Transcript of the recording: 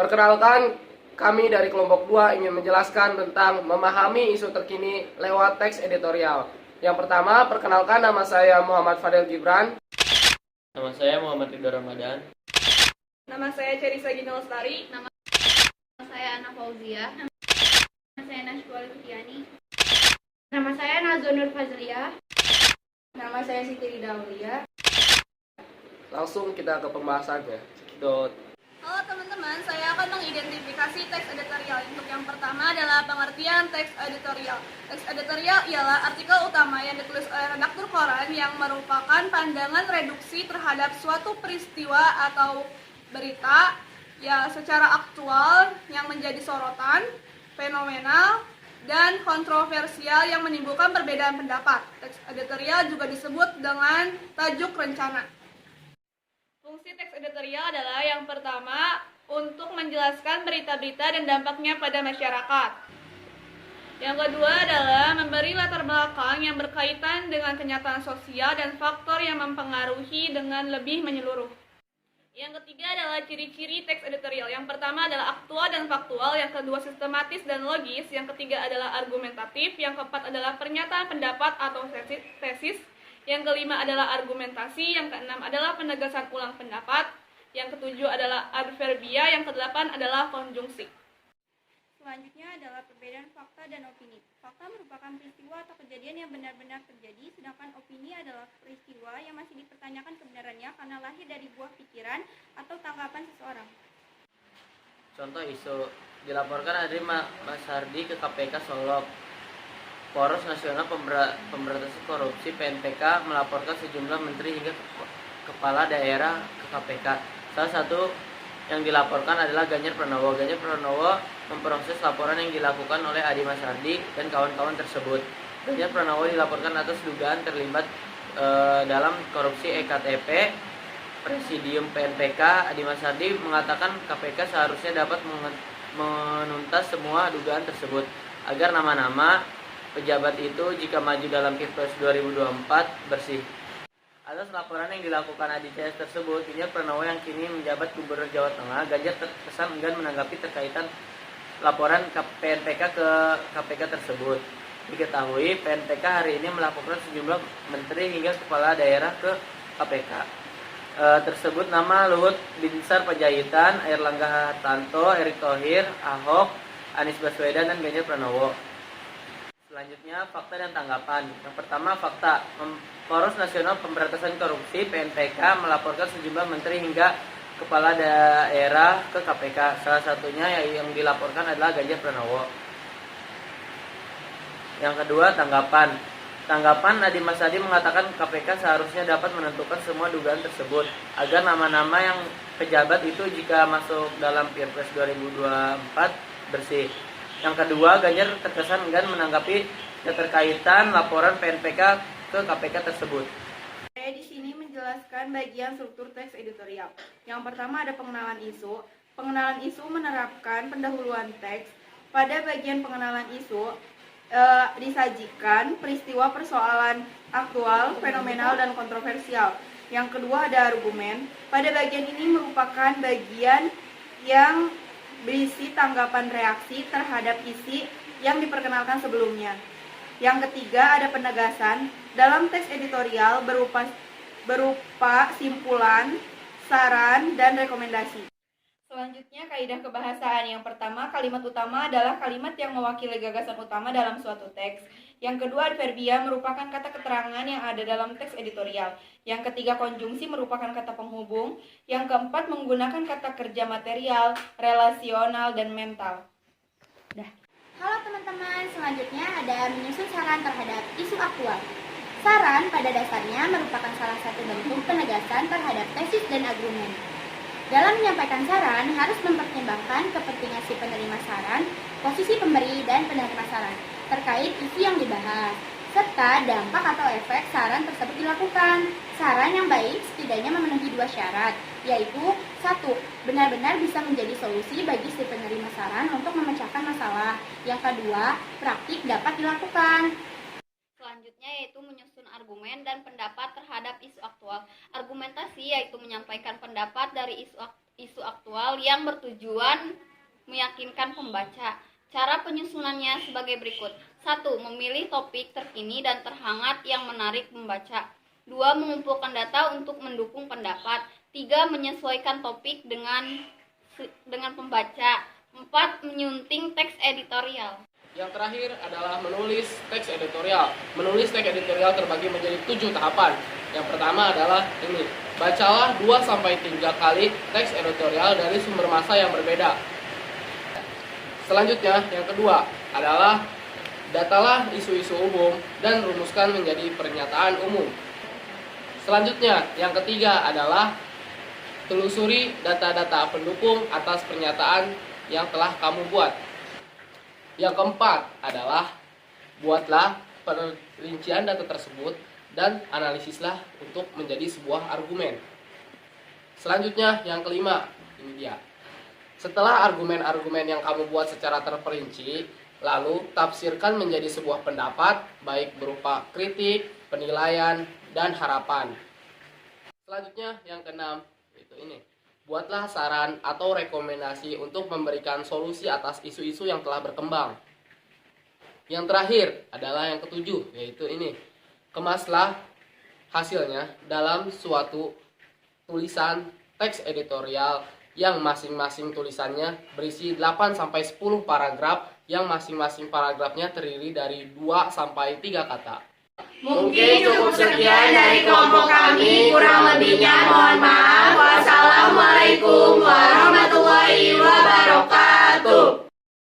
Perkenalkan, kami dari kelompok 2 ingin menjelaskan tentang memahami isu terkini lewat teks editorial. Yang pertama, perkenalkan, nama saya Muhammad Fadel Gibran. Nama saya Muhammad Ridho Ramadan. Nama saya Cerisa Gina Lestari. Nama saya Ana Fauzia. Nama saya Nashwa Lutiani. Nama saya Nazonur Fazlia. Nama saya Siti Rida Aulia. Langsung kita ke pembahasannya. Halo teman-teman, saya akan mengidentifikasi teks editorial. Untuk yang pertama adalah pengertian teks editorial. Teks editorial ialah artikel utama yang ditulis oleh redaktur koran yang merupakan pandangan reduksi terhadap suatu peristiwa atau berita ya secara aktual yang menjadi sorotan, fenomenal, dan kontroversial yang menimbulkan perbedaan pendapat. Teks editorial juga disebut dengan tajuk rencana. Fungsi teks editorial adalah yang pertama, untuk menjelaskan berita-berita dan dampaknya pada masyarakat. Yang kedua adalah memberi latar belakang yang berkaitan dengan kenyataan sosial dan faktor yang mempengaruhi dengan lebih menyeluruh. Yang ketiga adalah ciri-ciri teks editorial. Yang pertama adalah aktual dan faktual, yang kedua sistematis dan logis, yang ketiga adalah argumentatif, yang keempat adalah pernyataan pendapat atau tesis, yang kelima adalah argumentasi, yang keenam adalah penegasan ulang pendapat, yang ketujuh adalah adverbia, yang kedelapan adalah konjungsi. Selanjutnya adalah perbedaan fakta dan opini. Fakta merupakan peristiwa atau kejadian yang benar-benar terjadi, sedangkan opini adalah peristiwa yang masih dipertanyakan kebenarannya karena lahir dari buah pikiran atau tanggapan seseorang. Contoh isu, dilaporkan Adri Mas Hardi ke KPK Solok. Poros Nasional Pemberantasan Korupsi (PNPK) melaporkan sejumlah menteri hingga kepala daerah ke KPK. Salah satu yang dilaporkan adalah Ganjar Pranowo. Ganjar Pranowo memproses laporan yang dilakukan oleh Adi Mas Hardi dan kawan-kawan tersebut. Ganjar Pranowo dilaporkan atas dugaan terlibat dalam korupsi EKTP. Presidium PNPK Adi Mas Hardi mengatakan KPK seharusnya dapat menuntas semua dugaan tersebut agar nama-nama pejabat itu jika maju dalam Pilpres 2024 bersih. Atas laporan yang dilakukan Adi CS tersebut, Ganjar Pranowo yang kini menjabat Gubernur Jawa Tengah, Ganjar terkesan enggan menanggapi terkaitan laporan PNPK ke KPK tersebut. Diketahui PNPK hari ini melaporkan sejumlah menteri hingga kepala daerah ke KPK. Tersebut nama Luhut Binsar Panjaitan, Airlangga Hartarto, Erick Thohir, Ahok, Anies Baswedan, dan Ganjar Pranowo. Selanjutnya, fakta dan tanggapan. Yang pertama, fakta. Poros Nasional Pemberantasan Korupsi (PNPK) melaporkan sejumlah menteri hingga kepala daerah ke KPK. Salah satunya yang dilaporkan adalah Ganjar Pranowo. Yang kedua, tanggapan. Tanggapan Adi Mas Hardi mengatakan KPK seharusnya dapat menentukan semua dugaan tersebut agar nama-nama yang pejabat itu jika masuk dalam Pilpres 2024 bersih. Yang kedua, Ganjar terkesan enggan menanggapi keterkaitan laporan PNPK ke KPK tersebut. Saya di sini menjelaskan bagian struktur teks editorial. Yang pertama ada pengenalan isu. Pengenalan isu menerapkan pendahuluan teks. Pada bagian pengenalan isu disajikan peristiwa persoalan aktual, fenomenal, dan kontroversial. Yang kedua ada argumen. Pada bagian ini merupakan bagian yang berisi tanggapan reaksi terhadap isi yang diperkenalkan sebelumnya. Yang ketiga ada penegasan. Dalam teks editorial berupa simpulan, saran, dan rekomendasi. Selanjutnya kaidah kebahasaan. Yang pertama, kalimat utama adalah kalimat yang mewakili gagasan utama dalam suatu teks. Yang kedua, adverbia merupakan kata keterangan yang ada dalam teks editorial. Yang ketiga, konjungsi merupakan kata penghubung. Yang keempat, menggunakan kata kerja material, relasional, dan mental. Halo teman-teman, selanjutnya ada menyusun saran terhadap isu aktual. Saran pada dasarnya merupakan salah satu bentuk penegasan terhadap tesis dan argumen. Dalam menyampaikan saran, harus mempertimbangkan kepentingan si penerima saran, posisi pemberi dan penerima saran, terkait isu yang dibahas, serta dampak atau efek saran tersebut dilakukan. Saran yang baik setidaknya memenuhi 2 syarat, yaitu 1. Benar-benar bisa menjadi solusi bagi si penerima saran untuk memecahkan masalah. Yang kedua, praktik dapat dilakukan. Selanjutnya yaitu menyusun argumen dan pendapat terhadap isu aktual. Argumentasi yaitu menyampaikan pendapat dari isu aktual yang bertujuan meyakinkan pembaca. Cara penyusunannya sebagai berikut. 1. Memilih topik terkini dan terhangat yang menarik pembaca. 2. Mengumpulkan data untuk mendukung pendapat. 3. Menyesuaikan topik dengan pembaca. 4. Menyunting teks editorial. Yang terakhir adalah menulis teks editorial. Menulis teks editorial terbagi menjadi 7 tahapan. Yang pertama adalah ini. Bacalah 2-3 kali teks editorial dari sumber massa yang berbeda. Selanjutnya, yang kedua adalah datalah isu-isu umum dan rumuskan menjadi pernyataan umum. Selanjutnya, yang ketiga adalah telusuri data-data pendukung atas pernyataan yang telah kamu buat. Yang keempat adalah buatlah perincian data tersebut dan analisislah untuk menjadi sebuah argumen. Selanjutnya, yang kelima, ini dia. Setelah argumen-argumen yang kamu buat secara terperinci, lalu tafsirkan menjadi sebuah pendapat, baik berupa kritik, penilaian, dan harapan. Selanjutnya, yang keenam, itu ini. Buatlah saran atau rekomendasi untuk memberikan solusi atas isu-isu yang telah berkembang. Yang terakhir adalah yang ketujuh, yaitu ini. Kemaslah hasilnya dalam suatu tulisan teks editorial yang masing-masing tulisannya berisi 8-10 paragraf yang masing-masing paragrafnya terdiri dari 2-3 kata. Mungkin cukup sekian dari kelompok kami, kurang lebihnya mohon maaf. Wassalamualaikum warahmatullahi wabarakatuh.